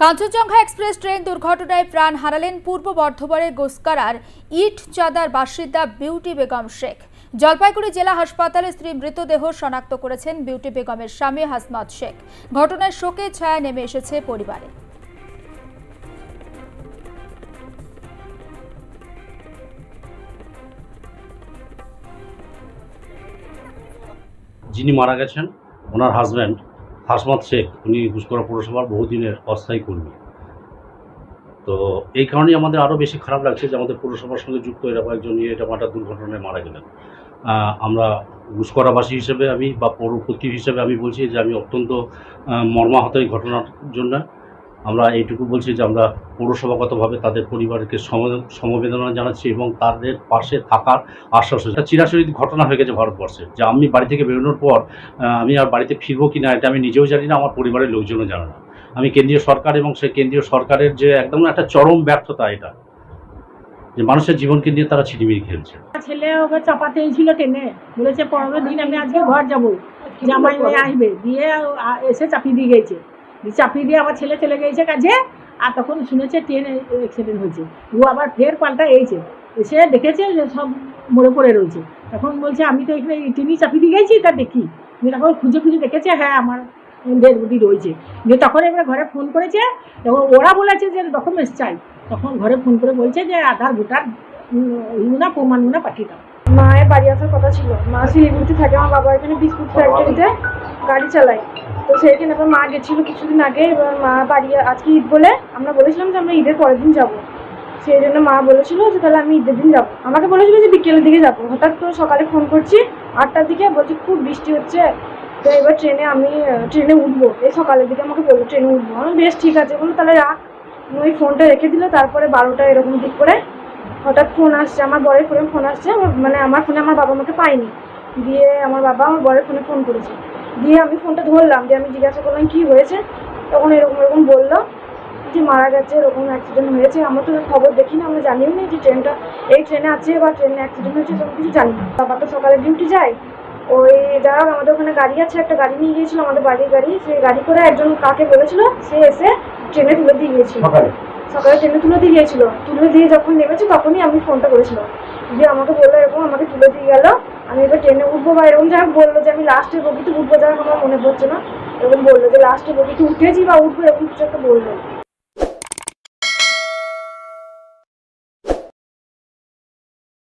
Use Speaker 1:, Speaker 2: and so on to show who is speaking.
Speaker 1: Kanchenjunga express train দুর্ঘটনায় প্রাণ হারালেন পূর্ব বর্ধমানের গোসকারার ইটচাঁদার বাসিন্দা বিউটি বেগম শেখ। জলপাইগুড়ি জেলা হাসপাতালে স্ত্রী মৃতদেহ শনাক্ত করেছেন বিউটি বেগমের স্বামী হাসমত শেখ। ঘটনায় শোকের ছায়া নেমে এসেছে পরিবারে।
Speaker 2: যিনি মারা গেছেন ওনার হাজব্যান্ড হাসমত শেখ, উনি ঘুষকরা পৌরসভার বহুদিনের অস্থায়ী কর্মী। তো এই কারণেই আমাদের আরও বেশি খারাপ লাগছে যে আমাদের পৌরসভার সঙ্গে যুক্ত এরকম একজন মাটার দুর্ঘটনায় মারা গেলেন। আমরা ঘুষকরাবাসী হিসেবে আমি বা পৌরপতি হিসেবে আমি বলছি যে আমি অত্যন্ত মর্মাহত এই ঘটনার জন্য। আমরা এইটুকু বলছি যে আমরা পৌরসভাগতভাবে তাদের পরিবারকে সমবেদনা জানাচ্ছি এবং তাদের পাশে থাকার আশ্বাস। এটা চিরাচরিত ঘটনা হয়ে গেছে ভারতবর্ষে, যে আমি বাড়ি থেকে বেরোনোর পর আমি আর বাড়িতে ফিরবো কি না এটা আমি নিজেও জানি না, আমার পরিবারের লোকজনও জানে না। আমি কেন্দ্রীয় সরকার এবং সেই কেন্দ্রীয় সরকারের যে একদম একটা চরম ব্যর্থতা, এটা যে মানুষের জীবনকে নিয়ে তারা ছিনিমিনি খেলছে।
Speaker 3: ছেলে ওকে চাপাতেই ছিল ট্রেনে, বলেছে পরের দিন আমি আজকে ঘর যাবো, জামাই মেয়ে আসবে, দিয়ে এসে চাপিয়ে দিয়ে গেছে। চাপিয়ে দিয়ে আবার ছেলে চলে গেছে কাজে, আর তখন শুনেছে ট্রেন অ্যাক্সিডেন্ট হয়েছে। ও আবার ফের পাল্টা এসে দেখেছে যে সব মরে পড়ে রয়েছে। তখন বলছে আমি তো এখানে ট্রেনই চাপিয়ে দিয়ে গেছি, তা দেখি। তখন খুঁজে খুঁজে দেখেছে হ্যাঁ আমার ডেড বডি রয়েছে। দিয়ে তখন এবার ঘরে ফোন করেছে, এবং ওরা বলেছে যে ডকুমেন্টস চাই। তখন ঘরে ফোন করে বলছে যে আধার ভোটার প্রমাণগুলো পাঠিয়ে দাও।
Speaker 4: মায়ের বাড়ি আসার কথা ছিল, মা শিলিগুড়িতে থাকে, আমার বাবা এখানে বিস্কুট ফ্যাক্টরিতে গাড়ি চালায়। তো সেইখানে এবার মা গেছিলো কিছুদিন আগে। এবার মা বাড়ি আজকে ঈদ বলে আমরা বলেছিলাম যে আমরা ঈদের পরের দিন যাবো। সেই জন্য মা বলেছিল যে তাহলে আমি ঈদের দিন যাবো। আমাকে বলেছিল যে বিকেলের দিকে যাবো। হঠাৎ করে সকালে ফোন করছি 8টার দিকে, বলছি খুব বৃষ্টি হচ্ছে, তো এবার ট্রেনে উঠবো। এই সকালের দিকে আমাকে বললো ট্রেনে উঠবো। আমি বেশ ঠিক আছে বললো তাহলে রাখ। ওই ফোনটা রেখে দিল। তারপরে 12টা এরকম দিক করে হঠাৎ ফোন আসছে, আমার বরের ফোনে ফোন আসছে। মানে আমার ফোনে আমার বাবা আমাকে পায়নি, দিয়ে আমার বাবা আমার বরের ফোনে ফোন করেছে। দিয়ে আমি ফোনটা ধরলাম, দিয়ে আমি জিজ্ঞাসা করলাম কী হয়েছে। তখন এরকম বললো যে মারা গেছে, এরকম অ্যাক্সিডেন্ট হয়েছে। আমরা তো খবর দেখি না, আমরা জানিও না যে এই ট্রেনে আছে বা ট্রেনে অ্যাক্সিডেন্ট হয়েছে, সব কিছু জানি না। বাবা তো সকালে ডিউটি যায়। ওই যারা আমাদের ওখানে গাড়ি আছে, একটা গাড়ি নিয়ে গিয়েছিলো, আমাদের বাড়ির গাড়ি। সেই গাড়ি করে একজন কাকে বলেছিল, সে এসে ট্রেনে তুলে দিয়ে গিয়েছিল। সকালে ট্রেনে তুলে দিয়ে গিয়েছিলো। তুলে দিয়ে যখন নেমেছে তখনই আমি ফোনটা করেছিলাম। দিয়ে আমাকে বললো এরকম আমাকে তুলে দিয়ে গেল, আমি এবার ট্রেনে উঠবো বা এরকম যাই বললো যে আমি লাস্টের বগিতে উঠবো, যাই আমার মনে পড়ছে না। এরকম বললো যে লাস্টের বগিতে উঠেছি বা উঠবো, এরকম কিছু একটা বললো।